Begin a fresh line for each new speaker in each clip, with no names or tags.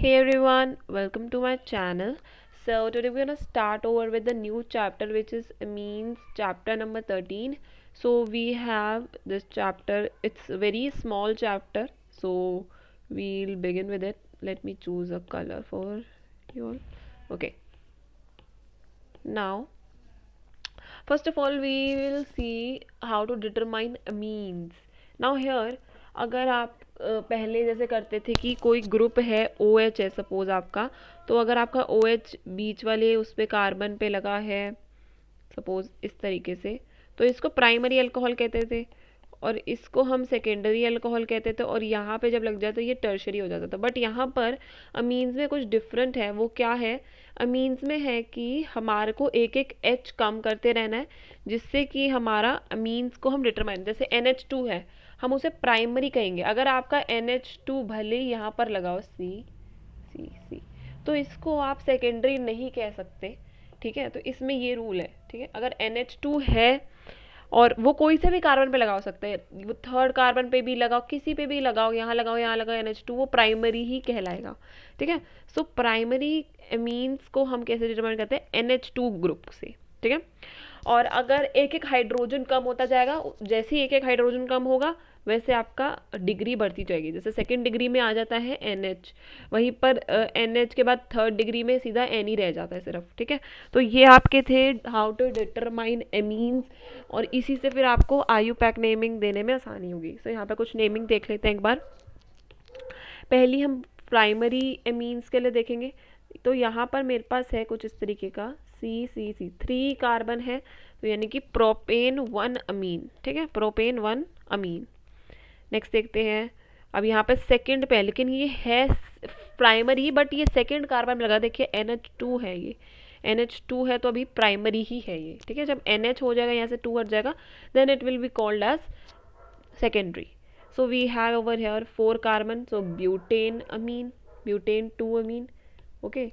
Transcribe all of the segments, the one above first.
Hey everyone, welcome to my channel. So today we're gonna start over with the new chapter, which is means chapter number 13. So we have this chapter. It's a very small chapter. So we'll begin with it. Let me choose a color for you all. Okay. Now, first of all, we will see how to determine means. Now here, अगर आप पहले जैसे करते थे कि कोई group है O H है सपोज आपका, तो अगर आपका ओ एच बीच वाले उस पे कार्बन पे लगा है सपोज इस तरीके से, तो इसको प्राइमरी अल्कोहल कहते थे और इसको हम सेकेंडरी अल्कोहल कहते थे, और यहाँ पे जब लग जाए तो ये टर्शरी हो जाता था. बट यहाँ पर अमीन्स में कुछ डिफरेंट है. वो क्या है? अमीन्स में है कि हमारे को एक एक एच कम करते रहना है, जिससे कि हमारा अमीन्स को हम डिटरमाइन, जैसे NH2 है, हम उसे प्राइमरी कहेंगे. अगर आपका NH2 भले यहाँ पर लगाओ सी सी सी, तो इसको आप सेकेंडरी नहीं कह सकते. ठीक है, तो इसमें ये रूल है. ठीक है, अगर NH2 है और वो कोई से भी कार्बन पे लगाओ सकते हैं, वो थर्ड कार्बन पे भी लगाओ, किसी पे भी लगाओ, यहाँ लगाओ, यहाँ लगाओ, NH2, वो प्राइमरी ही कहलाएगा. ठीक है, सो प्राइमरी एमीन्स को हम कैसे डिटरमाइन करते हैं? NH2 ग्रुप से. ठीक है, और अगर एक एक हाइड्रोजन कम होता जाएगा, जैसे ही एक एक हाइड्रोजन कम होगा वैसे आपका डिग्री बढ़ती जाएगी. जैसे सेकेंड डिग्री में आ जाता है NH, वहीं पर NH के बाद थर्ड डिग्री में सीधा N ही रह जाता है सिर्फ. ठीक है, तो ये आपके थे हाउ टू डिटरमाइन एमीन्स, और इसी से फिर आपको IUPAC नेमिंग देने में आसानी होगी. तो यहाँ पे कुछ नेमिंग देख लेते हैं एक बार. पहली हम प्राइमरी एमीन्स के लिए देखेंगे. तो यहाँ पर मेरे पास है कुछ इस तरीके का सी 3 कार्बन है, तो यानी कि प्रोपेन 1 अमीन. ठीक है, प्रोपेन 1 अमीन. नेक्स्ट देखते हैं. अब यहाँ पे सेकंड पे है, लेकिन ये है प्राइमरी, बट ये सेकंड कार्बन में लगा. देखिए NH2 है, ये NH2 है, तो अभी प्राइमरी ही है ये. ठीक है, जब NH हो जाएगा, यहाँ से 2 हट जाएगा, then it will be called as secondary. So we have over here 4 carbon, so butane amine, butane 2 amine. Okay,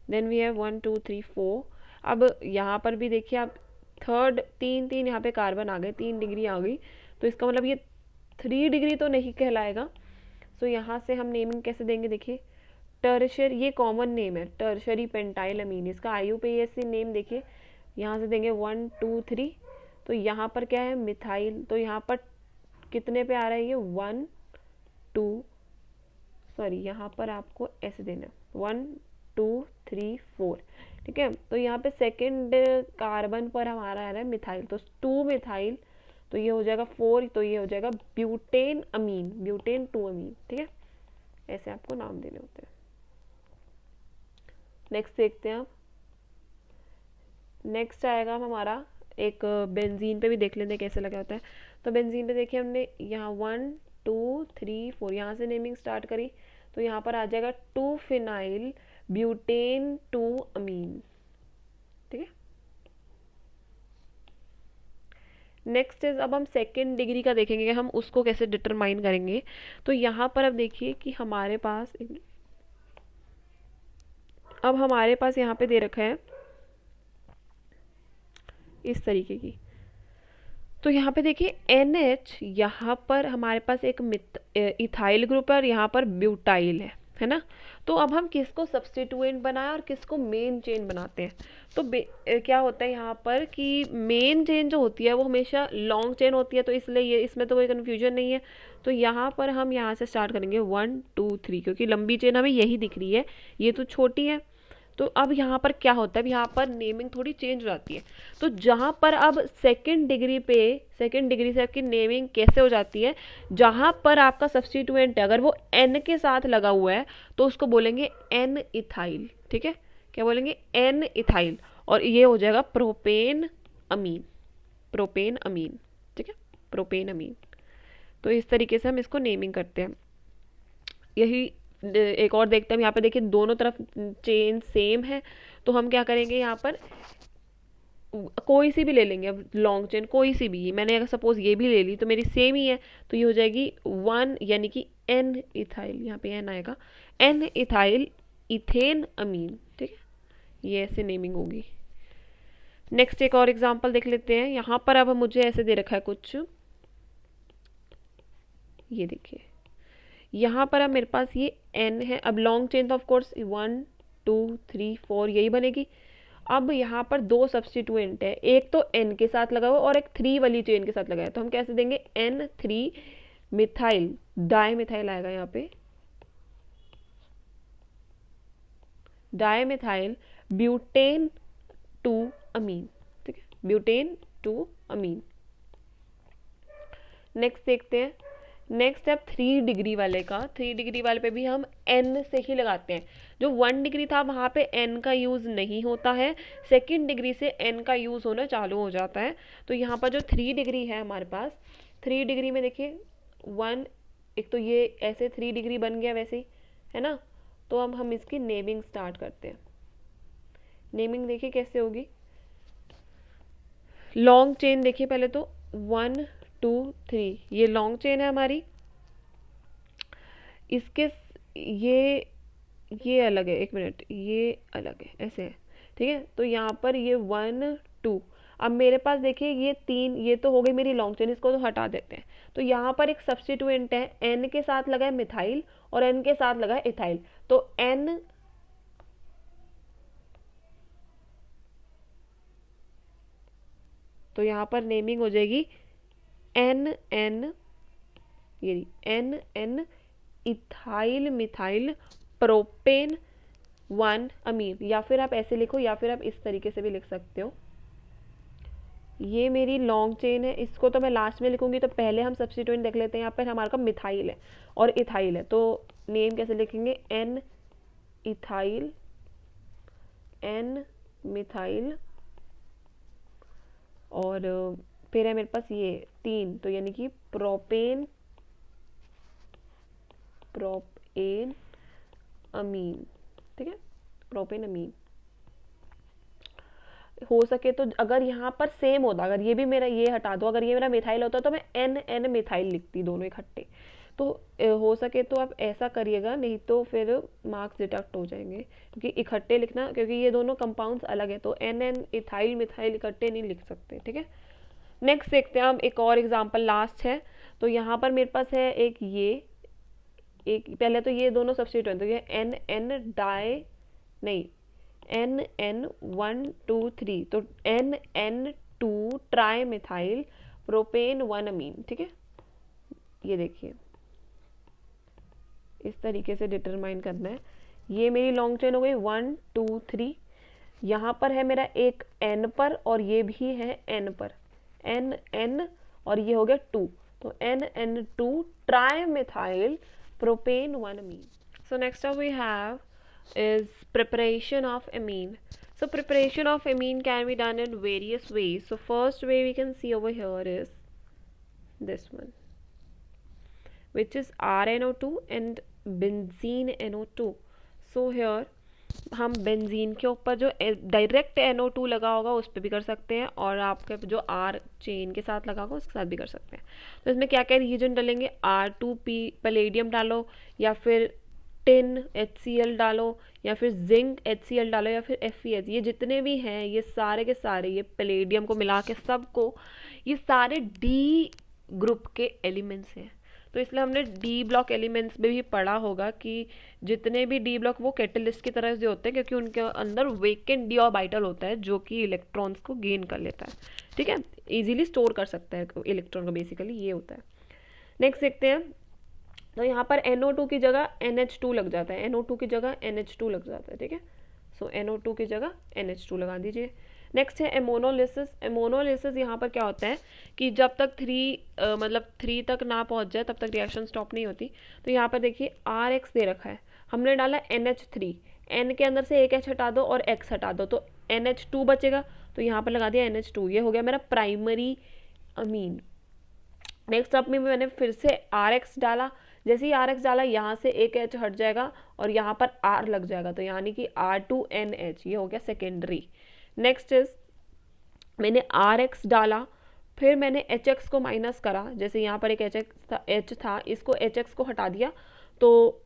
then we have 1 2 3 4. अब यहाँ पर भी देखिए आप, थर्ड तीन यहाँ पे कार्बन आ गए, 3 डिग्री आ गई, तो इसका मतलब ये 3 डिग्री तो नहीं कहलाएगा. सो यहाँ से हम नेमिंग कैसे देंगे? देखिए टर्शर, ये कॉमन नेम है, टर्शरी पेंटाइल अमीन. इसका IUPAC नेम देखिए, यहाँ से देंगे 1 2 3. तो यहाँ पर क्या है? मिथाइल. तो यहाँ पर कितने पे आ रहा है ये? 1 2, सॉरी यहाँ पर आपको ऐसे देना 1 2 3 4. ठीक है, तो यहाँ पे सेकंड कार्बन पर हमारा आ रहा है मिथाइल, तो 2 मिथाइल, तो ये हो जाएगा 4, तो ये हो जाएगा ब्यूटेन अमीन, ब्यूटेन 2 अमीन. ठीक है, ऐसे आपको नाम देने होते हैं. नेक्स्ट देखते हैं आप. नेक्स्ट आएगा हमारा एक बेंजीन पे भी देख लेते हैं कैसे लगा होता है. तो बेंजीन पे देखिए हमने यहाँ 1 2 3 4 यहाँ से नेमिंग स्टार्ट करी, तो यहाँ पर आ जाएगा 2 फिनाइल ब्यूटेन 2 अमीन. ठीक है, नेक्स्ट इज, अब हम सेकेंड डिग्री का देखेंगे, हम उसको कैसे डिटरमाइन करेंगे. तो यहाँ पर अब देखिए कि हमारे पास अब हमारे पास यहाँ पे दे रखा है इस तरीके की. तो यहाँ पे देखिए NH, यहाँ पर हमारे पास एक इथाइल ग्रुप है और यहाँ पर ब्यूटाइल है ना. तो अब हम किसको सब्स्टिट्यूएंट बनाए और किसको मेन चेन बनाते हैं. तो क्या होता है यहाँ पर कि मेन चेन जो होती है वो हमेशा लॉन्ग चेन होती है, तो इसलिए ये इसमें तो कोई कन्फ्यूजन नहीं है. तो यहाँ पर हम यहाँ से स्टार्ट करेंगे 1 2 3, क्योंकि लंबी चेन हमें यही दिख रही है, ये तो छोटी है. तो अब यहाँ पर क्या होता है? यहाँ पर नेमिंग थोड़ी चेंज हो जाती है. तो जहाँ पर अब सेकेंड डिग्री से आपकी नेमिंग कैसे हो जाती है? जहाँ पर आपका सब्स्टिट्यूएंट है, अगर वो N के साथ लगा हुआ है तो उसको बोलेंगे N इथाइल. ठीक है, क्या बोलेंगे? N इथाइल, और ये हो जाएगा प्रोपेन अमीन, प्रोपेन अमीन. ठीक है, प्रोपेन अमीन. तो इस तरीके से हम इसको नेमिंग करते हैं. यही एक और देखते हैं. यहाँ पे देखिए दोनों तरफ चेन सेम है, तो हम क्या करेंगे, यहाँ पर कोई सी भी ले लेंगे. अब लॉन्ग चेन कोई सी भी, मैंने अगर सपोज ये भी ले ली तो मेरी सेम ही है, तो ये हो जाएगी 1, यानी कि N इथाइल, यहाँ पे N आएगा, N इथाइल इथेन अमीन. ठीक है, ये ऐसे नेमिंग होगी. नेक्स्ट एक और एग्जांपल देख लेते हैं. यहाँ पर अब मुझे ऐसे दे रखा है कुछ, ये देखिए, यहाँ पर अब मेरे पास ये n है। अब लॉन्ग चेन तो ऑफ कोर्स 1 2 3 4 यही बनेगी। अब यहाँ पर दो सब्स्टिट्यूएंट है, एक तो n के साथ लगा हुआ और एक 3 वाली चेन के साथ लगा है, तो हम कैसे देंगे N3 मिथाइल डाई मिथाइल आएगा यहाँ पे, डाई मिथाइल ब्यूटेन टू अमीन। ठीक है, ब्यूटेन टू अमीन। नेक्स्ट देखते हैं। नेक्स्ट स्टेप 3 डिग्री वाले का। 3 डिग्री वाले पे भी हम n से ही लगाते हैं। जो 1 डिग्री था वहाँ पे n का यूज़ नहीं होता है, 2nd डिग्री से n का यूज़ होना चालू हो जाता है। तो यहाँ पर जो 3 डिग्री है हमारे पास, 3 डिग्री में देखिए 1, एक तो ये ऐसे 3 डिग्री बन गया वैसे ही, है ना। तो अब हम इसकी नेमिंग स्टार्ट करते हैं। नेमिंग देखिए कैसे होगी। लॉन्ग चेन देखिए पहले तो 1 2 3, ये लॉन्ग चेन है हमारी। इसके ये अलग है, 1 मिनट, ये अलग है, ऐसे है। ठीक है, तो यहाँ पर ये 1 2। अब मेरे पास देखिए ये 3, ये तो हो गई मेरी लॉन्ग चेन, इसको तो हटा देते हैं। तो यहाँ पर एक सब्स्टिट्यूएंट है, n के साथ लगा है मिथाइल और n के साथ लगा है इथाइल। तो n तो यहाँ पर नेमिंग हो जाएगी एन एन, ये N N ethyl methyl propane 1 amine. या फिर आप ऐसे लिखो, या फिर आप इस तरीके से भी लिख सकते हो। ये मेरी लॉन्ग चेन है, इसको तो मैं लास्ट में लिखूंगी, तो पहले हम सब्स्टिट्यूएंट देख लेते हैं। यहाँ पर हमारा मिथाइल है और इथाइल है, तो नेम कैसे लिखेंगे, एन इथाइल एन मिथाइल, और फिर है मेरे पास ये 3, तो यानी कि प्रोपेन अमीन। ठीक है, प्रोपेन अमीन। हो सके तो अगर यहाँ पर सेम होता, अगर ये भी मेरा, ये हटा दो, अगर ये मेरा मिथाइल होता तो मैं एन एन मिथाइल लिखती दोनों इकट्ठे। तो हो सके तो आप ऐसा करिएगा, नहीं तो फिर मार्क्स डिडक्ट हो जाएंगे, क्योंकि इकट्ठे लिखना, क्योंकि ये दोनों कंपाउंड्स अलग है, तो एन एन इथाइल मिथाइल इकट्ठे नहीं लिख सकते। ठीक है, नेक्स्ट देखते हैं हम एक और एग्जांपल, लास्ट है। तो यहाँ पर मेरे पास है एक ये, एक पहले तो ये दोनों सब्स्टिट्यूएंट, तो ये एन एन डाई, नहीं एन एन 1 2 3, तो N N 2 tri methyl propane 1 amine. ठीक है, ये देखिए इस तरीके से डिटरमाइन करना है। ये मेरी लॉन्ग चेन हो गई 1 2 3। यहाँ पर है मेरा एक n पर और ये भी है n पर, n n, और ये हो गया 2, तो NN2 try methyl propane 1 Amin. So next up we have is preparation of amine. So preparation of amine can be done in various ways. So first way we can see over here is this one, which is RNO2 and benzene NO2. So here हम benzene के ऊपर जो direct NO2 लगा होगा उस पर भी कर सकते हैं, और आपके जो R चेन के साथ लगा होगा उसके साथ भी कर सकते हैं। तो इसमें क्या क्या रिएजेंट डालेंगे, R2P पैलेडियम डालो, या फिर टिन HCl डालो, या फिर जिंक HCl डालो, या फिर FeH। ये जितने भी हैं ये सारे के सारे, ये पैलेडियम को मिला के सबको, ये सारे D ग्रुप के एलिमेंट्स हैं। तो इसलिए हमने डी ब्लॉक एलिमेंट्स में भी पढ़ा होगा कि जितने भी डी ब्लॉक वो कैटलिस्ट की तरह से होते हैं, क्योंकि उनके अंदर वेकेंट डी ऑर्बिटल होता है जो कि इलेक्ट्रॉन्स को गेन कर लेता है। ठीक है, इजीली स्टोर कर सकता है इलेक्ट्रॉन को, बेसिकली ये होता है। नेक्स्ट देखते हैं। तो यहाँ पर NO2 की जगह NH2 लग जाता है, NO2 की जगह NH2 लग जाता है। ठीक है, सो NO2 की जगह NH2 लगा दीजिए। नेक्स्ट है एमोनोलिसिस। एमोनोलिसिस यहाँ पर क्या होता है कि जब तक 3 तक ना पहुँच जाए तब तक रिएक्शन स्टॉप नहीं होती। तो यहाँ पर देखिए RX दे रखा है, हमने डाला NH3, N के अंदर से एक H हटा दो और X हटा दो, तो NH2 बचेगा, तो यहाँ पर लगा दिया NH2। ये हो गया मेरा प्राइमरी अमीन। नेक्स्ट अब में मैंने फिर से RX डाला, जैसे ही RX डाला यहाँ से एक H हट जाएगा और यहाँ पर R लग जाएगा, तो यानी कि R2NH, ये हो गया सेकेंडरी। नेक्स्ट इज मैंने RX डाला, फिर मैंने HX को माइनस करा, जैसे यहाँ पर एक H था, इसको HX को हटा दिया तो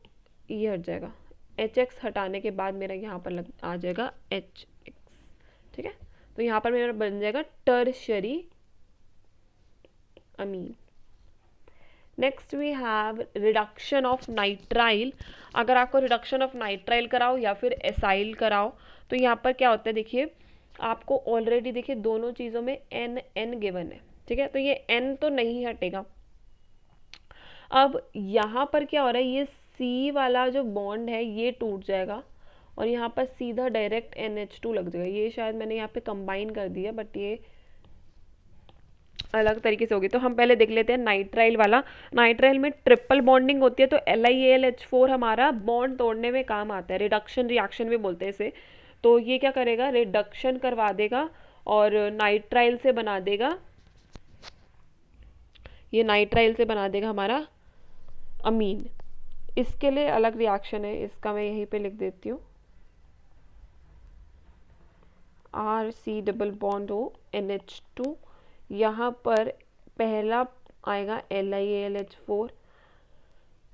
ये हट जाएगा। HX हटाने के बाद मेरा यहाँ पर आ जाएगा HX। ठीक है, तो यहाँ पर मेरा बन जाएगा tertiary amine. Next we have reduction of nitrile. अगर आपको रिडक्शन ऑफ नाइट्राइल कराओ या फिर एसाइल कराओ तो यहाँ पर क्या होता है, देखिए आपको ऑलरेडी देखिए दोनों चीज़ों में एन एन गिवन है, ठीक है, तो ये एन तो नहीं हटेगा। अब यहाँ पर क्या हो रहा है, ये सी वाला जो बॉन्ड है ये टूट जाएगा और यहाँ पर सीधा डायरेक्ट NH2 लग जाएगा। ये शायद मैंने यहाँ पे कंबाइन कर दिया, बट ये अलग तरीके से होगी। तो हम पहले देख लेते हैं नाइट्राइल वाला। नाइट्राइल में ट्रिपल बॉन्डिंग होती है, तो LiAlH4 हमारा बॉन्ड तोड़ने में काम आता है, रिडक्शन रिएक्शन भी बोलते हैं इसे। तो ये क्या करेगा, रिडक्शन करवा देगा और नाइट्राइल से बना देगा, ये नाइट्राइल से बना देगा हमारा अमीन। इसके लिए अलग रिएक्शन है, इसका मैं यहीं पे लिख देती हूँ, RC double bond O NH2। यहाँ पर पहला आएगा LiAlH4,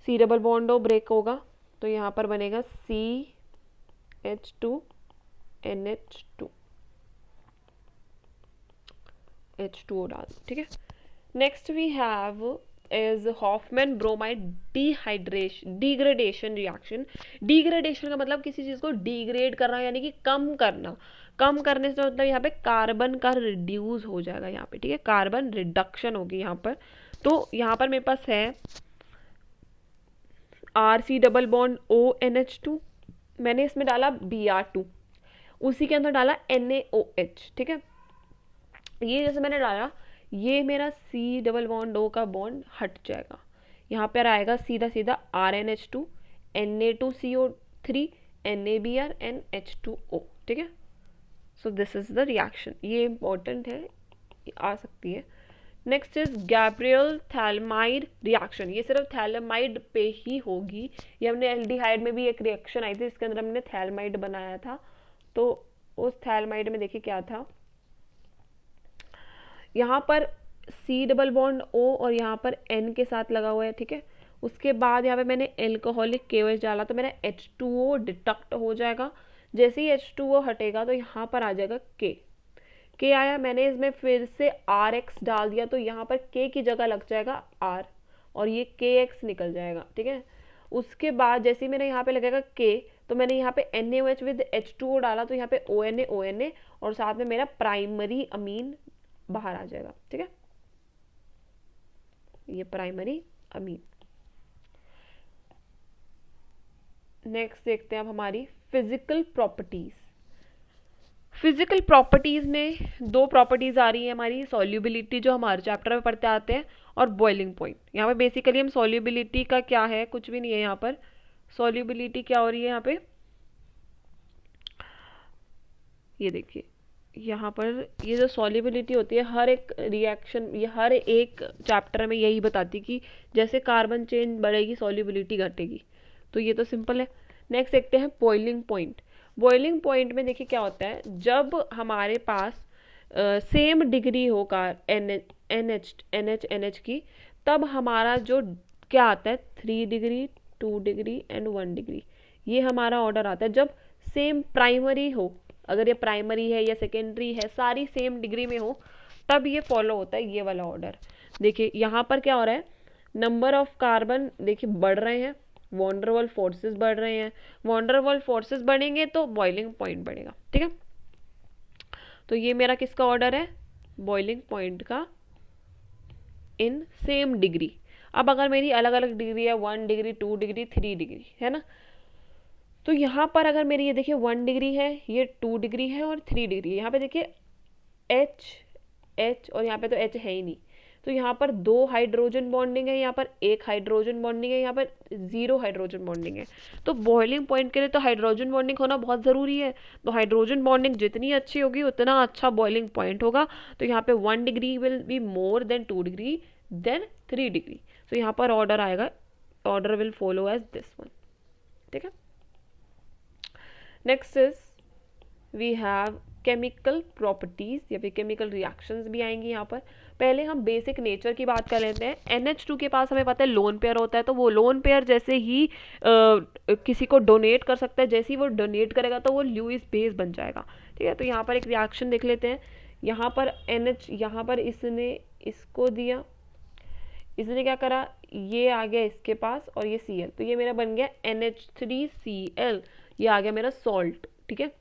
C double bond O break होगा तो यहाँ पर बनेगा CH2 NH2, H2O डाल, ठीक है। Next we have is Hofmann bromide degradation reaction. Degradation का मतलब किसी चीज़ को डिग्रेड करना, यानी कि कम करना। कम करने से मतलब यहाँ पे कार्बन का रिड्यूस हो जाएगा यहाँ पे, ठीक है, कार्बन रिडक्शन होगी यहाँ पर। तो यहाँ पर मेरे पास है RC डबल बॉन्ड ONH2, मैंने इसमें डाला Br2, उसी के अंदर डाला NaOH, ठीक है। ये जैसे मैंने डाला, ये मेरा C डबल बॉन्ड O का बॉन्ड हट जाएगा, यहाँ पर आएगा सीधा सीधा RNH2 Na2CO3 NaBr NH2O, ठीक है। So this is the reaction, ये इंपॉर्टेंट है, आ सकती है। Next is Gabriel phthalimide reaction. ये सिर्फ थैलमाइड पे ही होगी। ये हमने एल्डिहाइड में भी एक रिएक्शन आई थी, इसके अंदर हमने थैलमाइड बनाया था। तो उस थैलमाइड में देखिए क्या था, यहाँ पर C डबल बॉन्ड O और यहाँ पर N के साथ लगा हुआ है, ठीक है। उसके बाद यहाँ पे मैंने एल्कोहलिक KOH डाला तो मेरा H2O डिटेक्ट हो जाएगा। जैसे ही H2O हटेगा तो यहाँ पर आ जाएगा K आया, मैंने इसमें फिर से RX डाल दिया तो यहाँ पर K की जगह लग जाएगा R और ये KX निकल जाएगा, ठीक है। उसके बाद जैसे ही मैंने यहाँ पे लगेगा K तो मैंने यहाँ पे NaOH विद H2O डाला तो यहाँ पे ONA और साथ में मेरा प्राइमरी अमीन बाहर आ जाएगा, ठीक है, ये प्राइमरी अमीन। नेक्स्ट देखते हैं अब हमारी फिजिकल प्रॉपर्टीज। फिजिकल प्रॉपर्टीज में दो प्रॉपर्टीज आ रही है हमारी, सॉल्युबिलिटी जो हमारे चैप्टर में पढ़ते आते हैं और बॉइलिंग पॉइंट। यहाँ पे बेसिकली हम सॉल्युबिलिटी का क्या है, कुछ भी नहीं है यहाँ पर। सॉल्युबिलिटी क्या हो रही है यहाँ पे, ये देखिए यहाँ पर ये जो सॉल्युबिलिटी होती है हर एक रिएक्शन, ये हर एक चैप्टर में यही बताती कि जैसे कार्बन चेन बढ़ेगी सॉल्युबिलिटी घटेगी। तो ये तो सिंपल है। नेक्स्ट देखते हैं बॉइलिंग पॉइंट। बॉइलिंग पॉइंट में देखिए क्या होता है, जब हमारे पास सेम डिग्री हो NH की, तब हमारा जो क्या आता है 3 डिग्री 2 डिग्री एंड 1 डिग्री, ये हमारा ऑर्डर आता है। जब सेम प्राइमरी हो, अगर ये प्राइमरी है या सेकेंडरी है, सारी सेम डिग्री में हो, तब ये फॉलो होता है ये वाला ऑर्डर। देखिए यहाँ पर क्या हो रहा है, नंबर ऑफ कार्बन देखिए बढ़ रहे हैं, वॉन्डरवॉल फोर्सेस बढ़ रहे हैं। वॉन्डरवॉल फोर्सेस बढ़ेंगे तो बॉइलिंग पॉइंट बढ़ेगा, ठीक है। तो ये मेरा किसका ऑर्डर है, बॉइलिंग पॉइंट का इन सेम डिग्री। अब अगर मेरी अलग अलग डिग्री है, 1 डिग्री 2 डिग्री 3 डिग्री है ना, तो यहाँ पर अगर मेरी ये देखिए 1 डिग्री है, ये 2 डिग्री है और 3 डिग्री है। यहाँ पे देखिए H और यहाँ पे तो H है ही नहीं, तो यहाँ पर 2 हाइड्रोजन बॉन्डिंग है, यहाँ पर 1 हाइड्रोजन बॉन्डिंग है, यहाँ पर 0 हाइड्रोजन बॉन्डिंग है। तो बॉइलिंग पॉइंट के लिए तो हाइड्रोजन बॉन्डिंग होना बहुत ज़रूरी है। तो हाइड्रोजन बॉन्डिंग जितनी अच्छी होगी उतना अच्छा बॉइलिंग पॉइंट होगा। तो यहाँ पे 1 degree will be more than 2 degree than 3 degree. तो यहाँ पर ऑर्डर आएगा, order will follow as this one, ठीक है। Next is we have chemical properties या फिर केमिकल रिएक्शंस भी आएंगी यहाँ पर। पहले हम बेसिक नेचर की बात कर लेते हैं। NH2 के पास हमें पता है लोन पेयर होता है, तो वो लोन पेयर जैसे ही किसी को डोनेट कर सकता है, जैसे ही वो डोनेट करेगा तो वो ल्यूइस बेस बन जाएगा, ठीक है। तो यहाँ पर एक रिएक्शन देख लेते हैं। यहाँ पर NH, यहाँ पर इसने इसको दिया, इसने क्या करा, ये आ गया इसके पास और ये Cl, तो ये मेरा बन गया NH3Cl, ये आ गया मेरा सॉल्ट। ठीक है,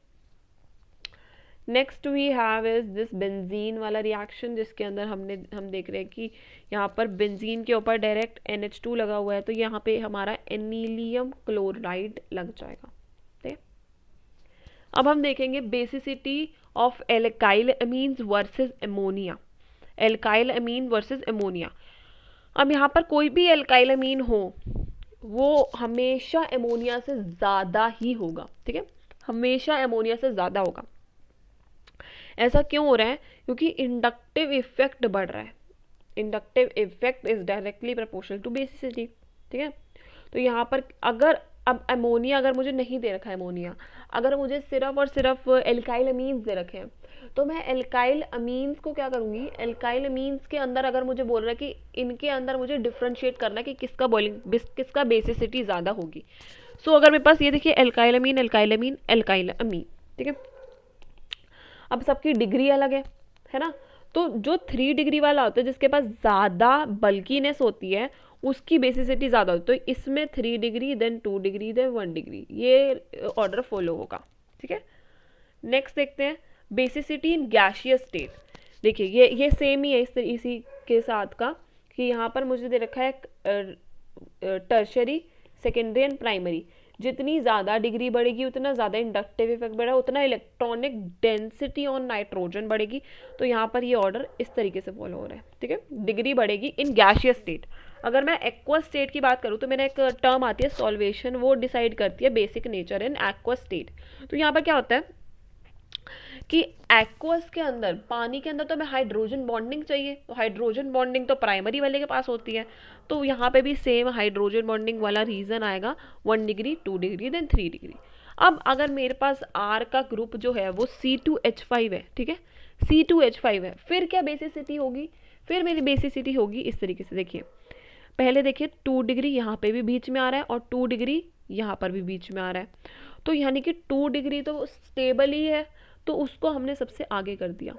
next we have is this benzene वाला रिएक्शन, जिसके अंदर हम देख रहे हैं कि यहाँ पर बेंजीन के ऊपर डायरेक्ट NH2 लगा हुआ है, तो यहाँ पे हमारा एनीलियम क्लोराइड लग जाएगा। ठीक है, अब हम देखेंगे basicity of alkyl amines versus ammonia. Alkyl amine versus ammonia. अब यहाँ पर कोई भी एल्काइल अमीन हो वो हमेशा एमोनिया से ज़्यादा ही होगा। ठीक है, हमेशा एमोनिया से ज़्यादा होगा। ऐसा क्यों हो रहा है? क्योंकि इंडक्टिव इफेक्ट बढ़ रहा है। Inductive effect is directly proportional to basicity. ठीक है, तो यहाँ पर अगर अब अमोनिया अगर मुझे नहीं दे रखा है अमोनिया, अगर मुझे सिर्फ और सिर्फ एल्काइल अमीन्स दे रखे हैं, तो मैं एल्काइल अमीन्स को क्या करूँगी, एल्काइल अमीन्स के अंदर अगर मुझे बोल रहा है कि इनके अंदर मुझे डिफ्रेंशिएट करना है कि किसका बॉइलिंग किसका बेसिसिटी ज़्यादा होगी। सो अगर मेरे पास ये देखिए एल्काइल अमीन एल्काइल अमीन एल्काइल अमीन। ठीक है, अब सबकी डिग्री अलग है ना, तो जो 3 डिग्री वाला होता है जिसके पास ज़्यादा बल्कीनेस होती है उसकी बेसिसिटी ज़्यादा होती है। तो इसमें 3 degree then 2 degree then 1 degree, ये ऑर्डर फॉलो होगा। ठीक है, नेक्स्ट देखते हैं बेसिसिटी इन गैसियस स्टेट। देखिए ये सेम ही है इसी के साथ का, कि यहाँ पर मुझे दे रखा है टर्शरी, सेकेंडरी एंड प्राइमरी। जितनी ज़्यादा डिग्री बढ़ेगी उतना ज़्यादा इंडक्टिव इफेक्ट बढ़ेगा, उतना इलेक्ट्रॉनिक डेंसिटी ऑन नाइट्रोजन बढ़ेगी। तो यहाँ पर ये ऑर्डर इस तरीके से फॉलो हो रहा है। ठीक है, डिग्री बढ़ेगी इन गैसियस स्टेट। अगर मैं एक्वस स्टेट की बात करूँ तो मैंने एक टर्म आती है सॉल्वेशन, वो डिसाइड करती है basic nature in aqueous state. तो यहाँ पर क्या होता है कि एक्वस के अंदर, पानी के अंदर तो हमें हाइड्रोजन बॉन्डिंग चाहिए, तो हाइड्रोजन बॉन्डिंग तो प्राइमरी वाले के पास होती है। तो यहाँ पे भी सेम हाइड्रोजन बॉन्डिंग वाला रीजन आएगा, 1 डिग्री 2 डिग्री देन 3 डिग्री। अब अगर मेरे पास R का ग्रुप जो है वो C2H5 है, ठीक है, C2H5 है, फिर क्या बेसिसिटी होगी, फिर मेरी बेसिसिटी होगी इस तरीके से। देखिए पहले देखिए 2 डिग्री यहाँ पे भी बीच में आ रहा है और 2 डिग्री यहाँ पर भी बीच में आ रहा है, तो यानी कि 2 डिग्री तो स्टेबल ही है, तो उसको हमने सबसे आगे कर दिया।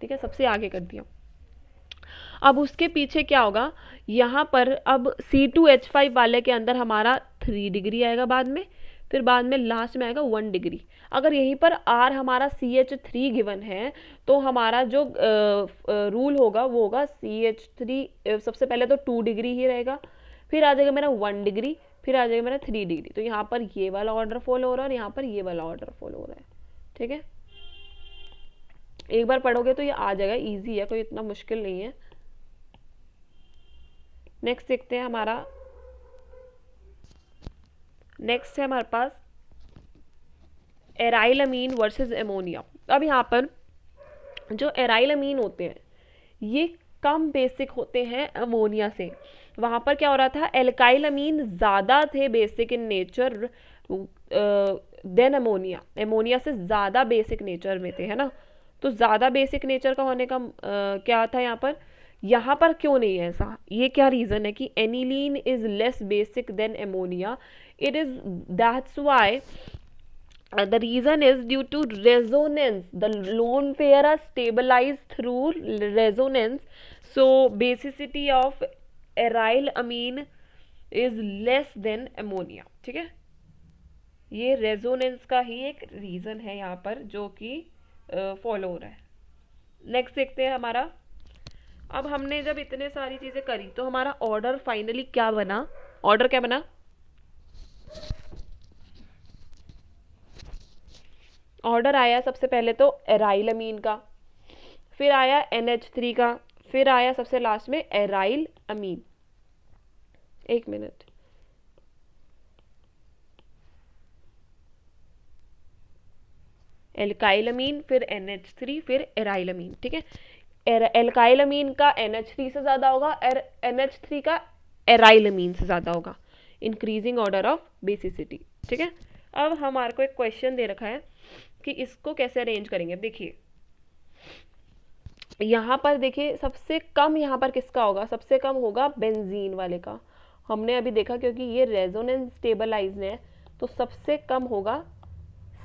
ठीक है, सबसे आगे कर दिया। अब उसके पीछे क्या होगा, यहाँ पर अब C2H5 वाले के अंदर हमारा 3 डिग्री आएगा बाद में, फिर बाद में लास्ट में आएगा 1 डिग्री। अगर यहीं पर R हमारा CH3 गिवन है तो हमारा जो रूल होगा वो होगा CH3 सबसे पहले तो 2 डिग्री ही रहेगा, फिर आ जाएगा मेरा 1 डिग्री, फिर आ जाएगा मेरा 3 डिग्री। तो यहाँ पर ये वाला ऑर्डर फॉलो हो रहा है और यहाँ पर ये वाला ऑर्डर फॉलो हो रहा है। ठीक है, एक बार पढ़ोगे तो ये आ जाएगा, इजी है, कोई इतना मुश्किल नहीं है। नेक्स्ट देखते हैं नेक्स्ट है हमारे पास एराइल अमीन वर्सेस एमोनिया। अब यहाँ पर जो एराइल अमीन होते हैं ये कम बेसिक होते हैं अमोनिया से। वहाँ पर क्या हो रहा था, एल्काइल अमीन ज़्यादा थे basic in nature than ammonia, ammonia से ज़्यादा बेसिक नेचर में थे, है ना। तो ज़्यादा बेसिक नेचर का होने का क्या था यहाँ पर क्यों नहीं है ऐसा, ये क्या रीज़न है कि aniline is less basic than ammonia, it is that's why the reason is due to resonance, the lone pair are stabilized through resonance, so basicity of aryl amine is less than ammonia। ठीक है, ये resonance का ही एक reason है यहाँ पर जो कि फॉलो हो रहा है। नेक्स्ट देखते हैं हमारा, अब हमने जब इतने सारी चीज़ें करी तो हमारा ऑर्डर फाइनली क्या बना, ऑर्डर क्या बना, ऑर्डर आया सबसे पहले तो एराइल अमीन का, फिर आया NH3 का, फिर आया सबसे लास्ट में एराइल अमीन। एक मिनट, एल्काइल अमीन, फिर NH3, फिर एराइल अमीन। ठीक है, एल्काइल अमीन का NH3 से ज़्यादा होगा और NH3 का एराइल अमीन से ज़्यादा होगा, इंक्रीजिंग ऑर्डर ऑफ बेसिसिटी। ठीक है, अब हमारे को एक क्वेश्चन दे रखा है कि इसको कैसे अरेंज करेंगे। देखिए यहाँ पर देखिए सबसे कम यहाँ पर किसका होगा, सबसे कम होगा बेंजीन वाले का। हमने अभी देखा क्योंकि ये रेजोनेंस स्टेबलाइज है तो सबसे कम होगा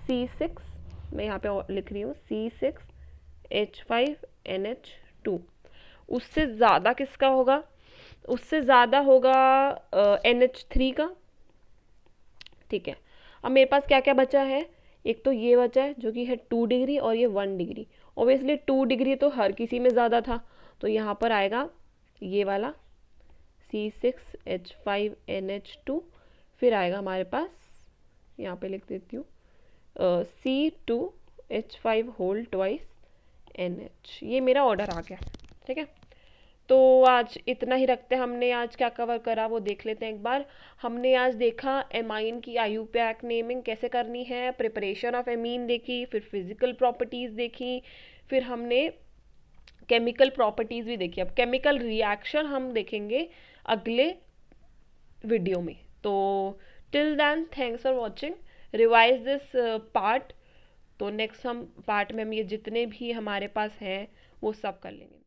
C6, मैं यहाँ पे लिख रही हूँ C6H5NH2। उससे ज़्यादा किसका होगा, उससे ज़्यादा होगा NH3 का। ठीक है, अब मेरे पास क्या क्या बचा है, एक तो ये बचा है जो कि है 2 डिग्री और ये 1 डिग्री। ओबियसली 2 डिग्री तो हर किसी में ज़्यादा था, तो यहाँ पर आएगा ये वाला C6H5NH2। फिर आएगा हमारे पास, यहाँ पे लिख देती हूँ, C2H5 होल ट्वाइस NH। ये मेरा ऑर्डर आ गया। ठीक है, तो आज इतना ही रखते हैं। हमने आज क्या कवर करा वो देख लेते हैं एक बार। हमने आज देखा एमाइन की IUPAC नेमिंग कैसे करनी है, प्रिपरेशन ऑफ एमीन देखी, फिर फिजिकल प्रॉपर्टीज़ देखी, फिर हमने केमिकल प्रॉपर्टीज़ भी देखी। अब केमिकल रिएक्शन हम देखेंगे अगले वीडियो में। तो till then thanks for watching, revise this part. तो नेक्स्ट हम पार्ट में हम ये जितने भी हमारे पास हैं वो सब कर लेंगे।